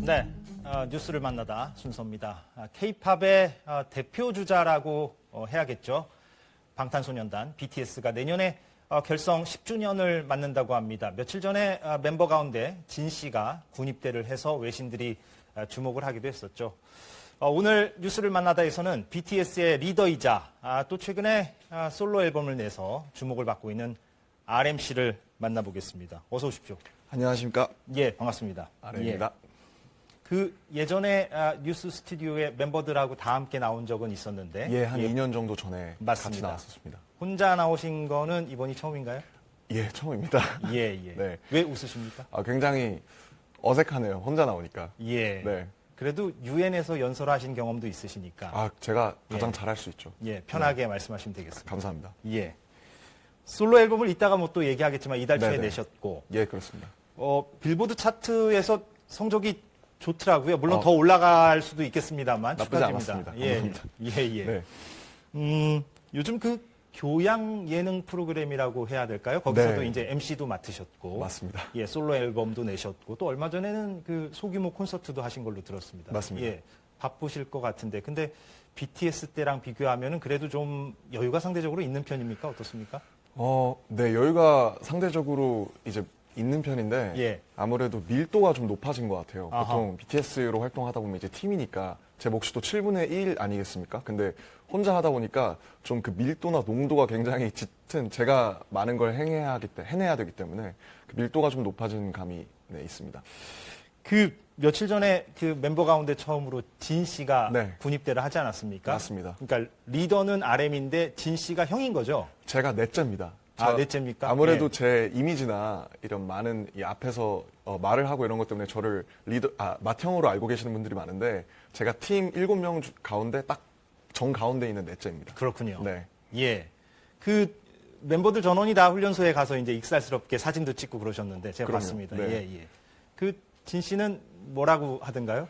네, 뉴스를 만나다 순서입니다. K-팝의 대표 주자라고 해야겠죠. 방탄소년단 BTS가 내년에 결성 10주년을 맞는다고 합니다. 며칠 전에 멤버 가운데 진 씨가 군입대를 해서 외신들이 주목을 하기도 했었죠. 오늘 뉴스를 만나다에서는 BTS의 리더이자 또 최근에 솔로 앨범을 내서 주목을 받고 있는 RM 씨를 만나보겠습니다. 어서 오십시오. 안녕하십니까? 예, 반갑습니다. RM입니다. 그 예전에 뉴스 스튜디오에 멤버들하고 다 함께 나온 적은 있었는데 예, 한 2년 정도 전에 맞습니다. 같이 나왔었습니다. 혼자 나오신 거는 이번이 처음인가요? 예, 처음입니다. 예, 예. 네. 왜 웃으십니까? 굉장히 어색하네요. 혼자 나오니까. 예. 네. 그래도 유엔에서 연설하신 경험도 있으시니까 제가 가장 예. 잘할 수 있죠. 예, 편하게 말씀하시면 되겠습니다. 감사합니다. 예. 솔로 앨범을 이따가 뭐 또 얘기하겠지만 이달 초에 네네. 내셨고 예, 그렇습니다. 빌보드 차트에서 성적이 좋더라고요. 물론 더 올라갈 수도 있겠습니다만 나쁘지 축하드립니다. 않았습니다. 예, 감사합니다. 예, 예. 네. 요즘 그 교양 예능 프로그램이라고 해야 될까요? 거기서도 네. 이제 MC도 맡으셨고, 맞습니다. 예, 솔로 앨범도 내셨고, 또 얼마 전에는 그 소규모 콘서트도 하신 걸로 들었습니다. 맞습니다. 예, 바쁘실 것 같은데, 근데 BTS 때랑 비교하면은 그래도 좀 여유가 상대적으로 있는 편입니까? 어떻습니까? 네, 여유가 상대적으로 이제 있는 편인데 예. 아무래도 밀도가 좀 높아진 것 같아요. 아하. 보통 BTS로 활동하다 보면 이제 팀이니까 제 몫이 또 7분의 1 아니겠습니까? 근데 혼자 하다 보니까 좀 그 밀도나 농도가 굉장히 짙은 제가 많은 걸 해내야 되기 때문에 그 밀도가 좀 높아진 감이 있습니다. 그 며칠 전에 그 멤버 가운데 처음으로 진 씨가 네. 군입대를 하지 않았습니까? 맞습니다. 그러니까 리더는 RM인데 진 씨가 형인 거죠? 제가 넷째입니다. 넷째입니까? 아무래도 예. 제 이미지나 이런 많은 이 앞에서 말을 하고 이런 것 때문에 저를 맏형으로 알고 계시는 분들이 많은데 제가 팀 7명 가운데 딱 정 가운데 있는 넷째입니다. 그렇군요. 네. 예. 그 멤버들 전원이 다 훈련소에 가서 이제 익살스럽게 사진도 찍고 그러셨는데 제가 그럼요. 봤습니다. 네. 예, 예. 그 진 씨는 뭐라고 하던가요?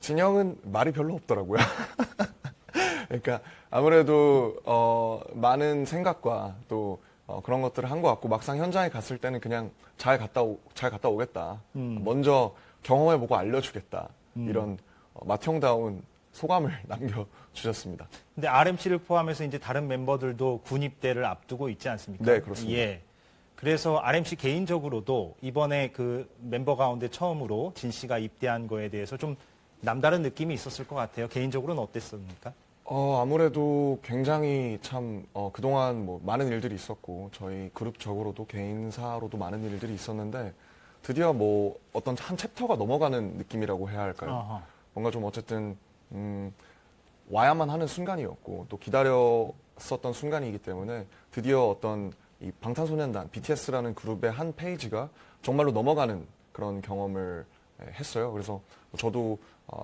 진영은 말이 별로 없더라고요. 그러니까 아무래도 많은 생각과 또 그런 것들을 한 것 같고 막상 현장에 갔을 때는 그냥 잘 갔다 오겠다. 먼저 경험해보고 알려주겠다. 이런 맏형다운 소감을 남겨주셨습니다. 근데 RM 씨를 포함해서 이제 다른 멤버들도 군입대를 앞두고 있지 않습니까? 네, 그렇습니다. 예. 그래서 RM 씨 개인적으로도 이번에 그 멤버 가운데 처음으로 진 씨가 입대한 거에 대해서 좀 남다른 느낌이 있었을 것 같아요. 개인적으로는 어땠습니까? 아무래도 굉장히 참 그동안 뭐 많은 일들이 있었고 저희 그룹적으로도 개인사로도 많은 일들이 있었는데 드디어 뭐 어떤 한 챕터가 넘어가는 느낌이라고 해야 할까요? 아하. 뭔가 좀 어쨌든 와야만 하는 순간이었고 또 기다렸었던 순간이기 때문에 드디어 어떤 이 방탄소년단 BTS라는 그룹의 한 페이지가 정말로 넘어가는 그런 경험을 했어요. 그래서 저도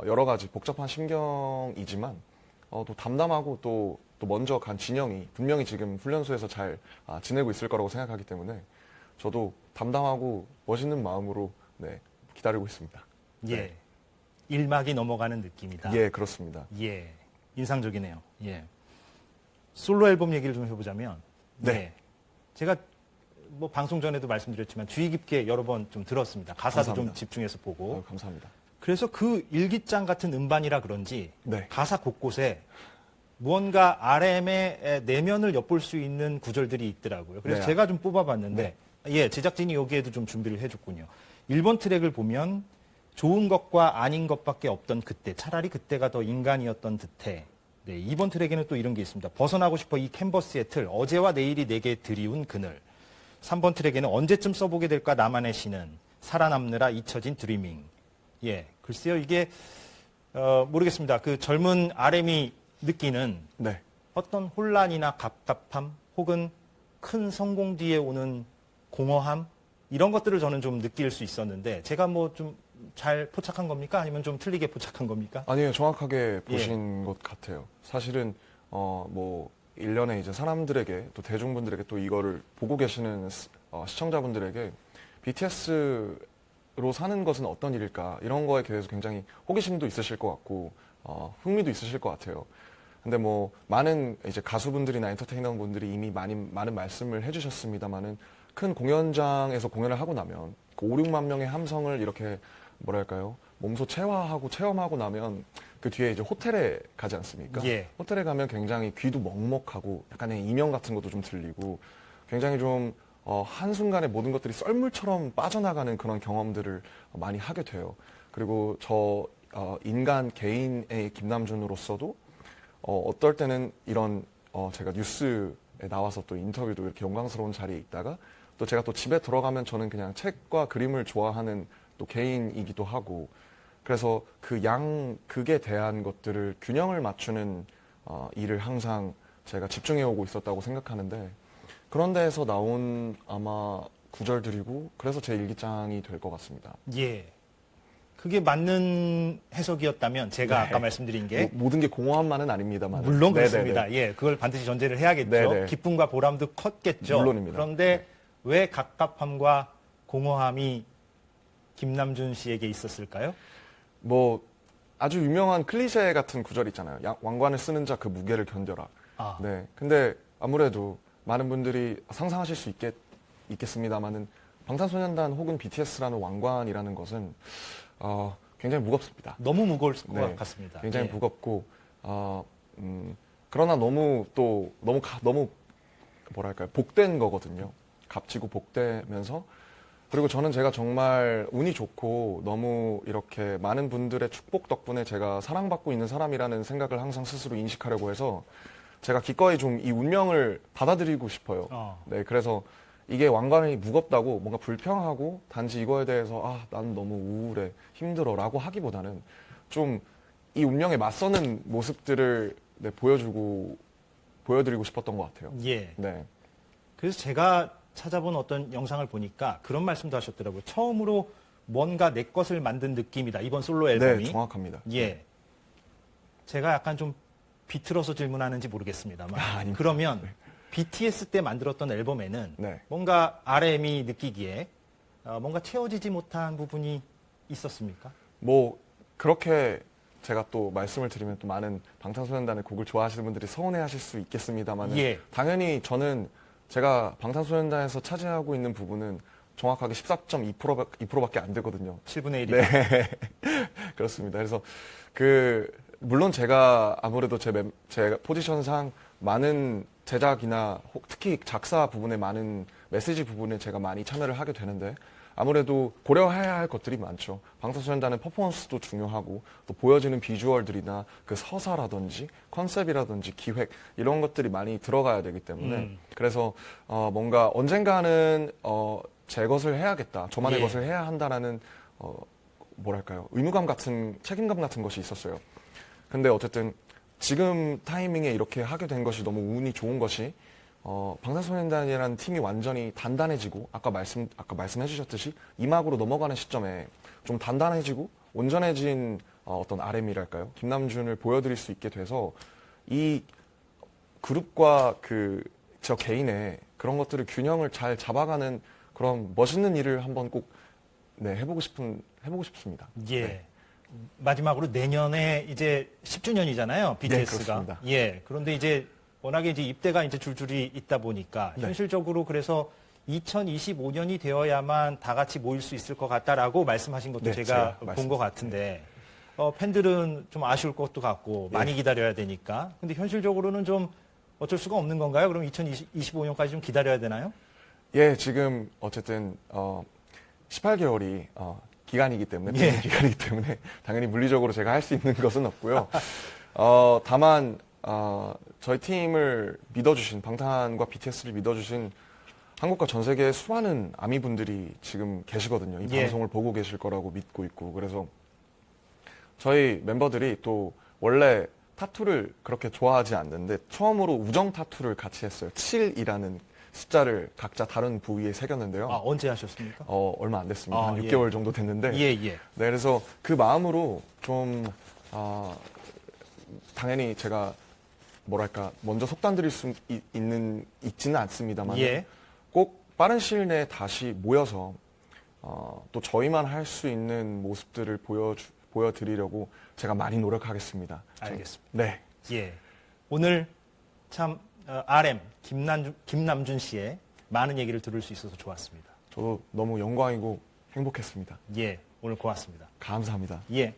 여러 가지 복잡한 심경이지만 또 담담하고 또 먼저 간 진영이 분명히 지금 훈련소에서 잘 지내고 있을 거라고 생각하기 때문에 저도 담담하고 멋있는 마음으로 기다리고 있습니다. 예. 네. 일막이 넘어가는 느낌이다. 예, 그렇습니다. 예. 인상적이네요. 예. 솔로 앨범 얘기를 좀 해보자면. 네. 예. 제가 뭐 방송 전에도 말씀드렸지만 주의 깊게 여러 번 좀 들었습니다. 가사도 감사합니다. 좀 집중해서 보고. 감사합니다. 그래서 그 일기장 같은 음반이라 그런지 네. 가사 곳곳에 무언가 RM의 내면을 엿볼 수 있는 구절들이 있더라고요. 그래서 네. 제가 좀 뽑아봤는데 예, 제작진이 여기에도 좀 준비를 해줬군요. 1번 트랙을 보면 좋은 것과 아닌 것밖에 없던 그때, 차라리 그때가 더 인간이었던 듯해. 네, 2번 트랙에는 또 이런 게 있습니다. 벗어나고 싶어 이 캔버스의 틀, 어제와 내일이 내게 드리운 그늘. 3번 트랙에는 언제쯤 써보게 될까 나만의 시는, 살아남느라 잊혀진 드리밍. 예, 글쎄요, 이게 모르겠습니다. 그 젊은 RM이 느끼는 네. 어떤 혼란이나 갑갑함, 혹은 큰 성공 뒤에 오는 공허함, 이런 것들을 저는 좀 느낄 수 있었는데, 제가 뭐 좀 잘 포착한 겁니까? 아니면 좀 틀리게 포착한 겁니까? 아니에요. 정확하게 보신 것 같아요. 사실은 뭐 일련의 이제 사람들에게 또 대중분들에게 또 이거를 보고 계시는 시청자분들에게 BTS로 사는 것은 어떤 일일까 이런 거에 대해서 굉장히 호기심도 있으실 것 같고 흥미도 있으실 것 같아요. 근데 뭐 많은 이제 가수분들이나 엔터테이너 분들이 이미 많은 말씀을 해주셨습니다만은 큰 공연장에서 공연을 하고 나면 그 5, 6만 명의 함성을 이렇게 뭐랄까요 몸소 체화하고 체험하고 나면 그 뒤에 이제 호텔에 가지 않습니까? 예. 호텔에 가면 굉장히 귀도 먹먹하고 약간의 이명 같은 것도 좀 들리고 굉장히 좀 한순간에 모든 것들이 썰물처럼 빠져나가는 그런 경험들을 많이 하게 돼요. 그리고 저 인간 개인의 김남준으로서도 어떨 때는 이런 제가 뉴스에 나와서 또 인터뷰도 이렇게 영광스러운 자리에 있다가 또 제가 또 집에 들어가면 저는 그냥 책과 그림을 좋아하는 또 개인이기도 하고 그래서 그 양극에 대한 것들을 균형을 맞추는 일을 항상 제가 집중해 오고 있었다고 생각하는데 그런 데에서 나온 아마 구절들이고 그래서 제 일기장이 될 것 같습니다. 예. 그게 맞는 해석이었다면 제가 네. 아까 말씀드린 게 모든 게 공허함만은 아닙니다만 물론 네네네. 그렇습니다. 예, 그걸 반드시 전제를 해야겠죠. 네네. 기쁨과 보람도 컸겠죠. 물론입니다. 그런데 왜 갑갑함과 공허함이 김남준 씨에게 있었을까요? 뭐 아주 유명한 클리셰 같은 구절 있잖아요. 왕관을 쓰는 자 그 무게를 견뎌라. 아, 네. 근데 아무래도 많은 분들이 상상하실 수 있겠습니다만은 방탄소년단 혹은 BTS라는 왕관이라는 것은 굉장히 무겁습니다. 너무 무거울 것 네. 같습니다. 굉장히 예. 무겁고 그러나 너무 뭐랄까요 복된 거거든요. 값지고 복되면서 그리고 저는 제가 정말 운이 좋고 너무 이렇게 많은 분들의 축복 덕분에 제가 사랑받고 있는 사람이라는 생각을 항상 스스로 인식하려고 해서 제가 기꺼이 좀 이 운명을 받아들이고 싶어요. 네, 그래서 이게 왕관이 무겁다고 뭔가 불평하고 단지 이거에 대해서 난 너무 우울해, 힘들어라고 하기보다는 좀 이 운명에 맞서는 모습들을 보여드리고 싶었던 것 같아요. 예. 네, 그래서 제가 찾아본 어떤 영상을 보니까 그런 말씀도 하셨더라고요. 처음으로 뭔가 내 것을 만든 느낌이다. 이번 솔로 앨범이. 네, 정확합니다. 예. 제가 약간 좀 비틀어서 질문하는지 모르겠습니다만. 아닙니다. 그러면 BTS 때 만들었던 앨범에는 네. 뭔가 RM이 느끼기에 뭔가 채워지지 못한 부분이 있었습니까? 뭐 그렇게 제가 또 말씀을 드리면 또 많은 방탄소년단의 곡을 좋아하시는 분들이 서운해하실 수 있겠습니다만 예. 당연히 저는 제가 방탄소년단에서 차지하고 있는 부분은 정확하게 14.2%밖에 안 되거든요. 7분의 1이. 네, 그렇습니다. 그래서 물론 제가 아무래도 제 포지션상 많은 제작이나 특히 작사 부분에 많은 메시지 부분에 제가 많이 참여를 하게 되는데 아무래도 고려해야 할 것들이 많죠. 방탄소년단은 퍼포먼스도 중요하고 또 보여지는 비주얼들이나 그 서사라든지 컨셉이라든지 기획 이런 것들이 많이 들어가야 되기 때문에 그래서 뭔가 언젠가는 제 것을 해야겠다. 저만의 예. 것을 해야 한다라는 뭐랄까요 의무감 같은 책임감 같은 것이 있었어요. 근데 어쨌든 지금 타이밍에 이렇게 하게 된 것이 너무 운이 좋은 것이 방탄소년단이라는 팀이 완전히 단단해지고 아까 말씀해 주셨듯이 2막으로 넘어가는 시점에 좀 단단해지고 온전해진 어떤 RM이랄까요? 김남준을 보여드릴 수 있게 돼서 이 그룹과 저 개인의 그런 것들을 균형을 잘 잡아가는 그런 멋있는 일을 한번 꼭 해보고 싶습니다. 예. 네. 마지막으로 내년에 이제 10주년이잖아요. BTS가. 그렇습니다. 예. 그런데 이제 워낙에 이제 입대가 이제 줄줄이 있다 보니까 네. 현실적으로 그래서 2025년이 되어야만 다 같이 모일 수 있을 것 같다라고 말씀하신 것도 네, 제가 제가 본 것 같은데 팬들은 좀 아쉬울 것도 같고 많이 기다려야 되니까. 근데 현실적으로는 좀 어쩔 수가 없는 건가요? 그럼 2025년까지 좀 기다려야 되나요? 예, 지금 어쨌든 18개월이 기간이기 때문에 예. 기간이기 때문에 당연히 물리적으로 제가 할 수 있는 것은 없고요. 다만 저희 팀을 믿어주신 방탄과 BTS를 믿어주신 한국과 전 세계의 수많은 아미분들이 지금 계시거든요. 이 예. 방송을 보고 계실 거라고 믿고 있고 그래서 저희 멤버들이 또 원래 타투를 그렇게 좋아하지 않는데 처음으로 우정 타투를 같이 했어요. 7이라는 숫자를 각자 다른 부위에 새겼는데요. 언제 하셨습니까? 얼마 안 됐습니다. 한 예. 6개월 정도 됐는데. 예, 예. 네, 그래서 그 마음으로 좀, 당연히 제가 뭐랄까, 먼저 속단드릴 수 있지는 않습니다만. 예. 꼭 빠른 시일 내에 다시 모여서, 또 저희만 할 수 있는 모습들을 보여드리려고 제가 많이 노력하겠습니다. 알겠습니다. 네. 예. 오늘 참 RM 김남준 씨의 많은 얘기를 들을 수 있어서 좋았습니다. 저도 너무 영광이고 행복했습니다. 예. 오늘 고맙습니다. 감사합니다. 예.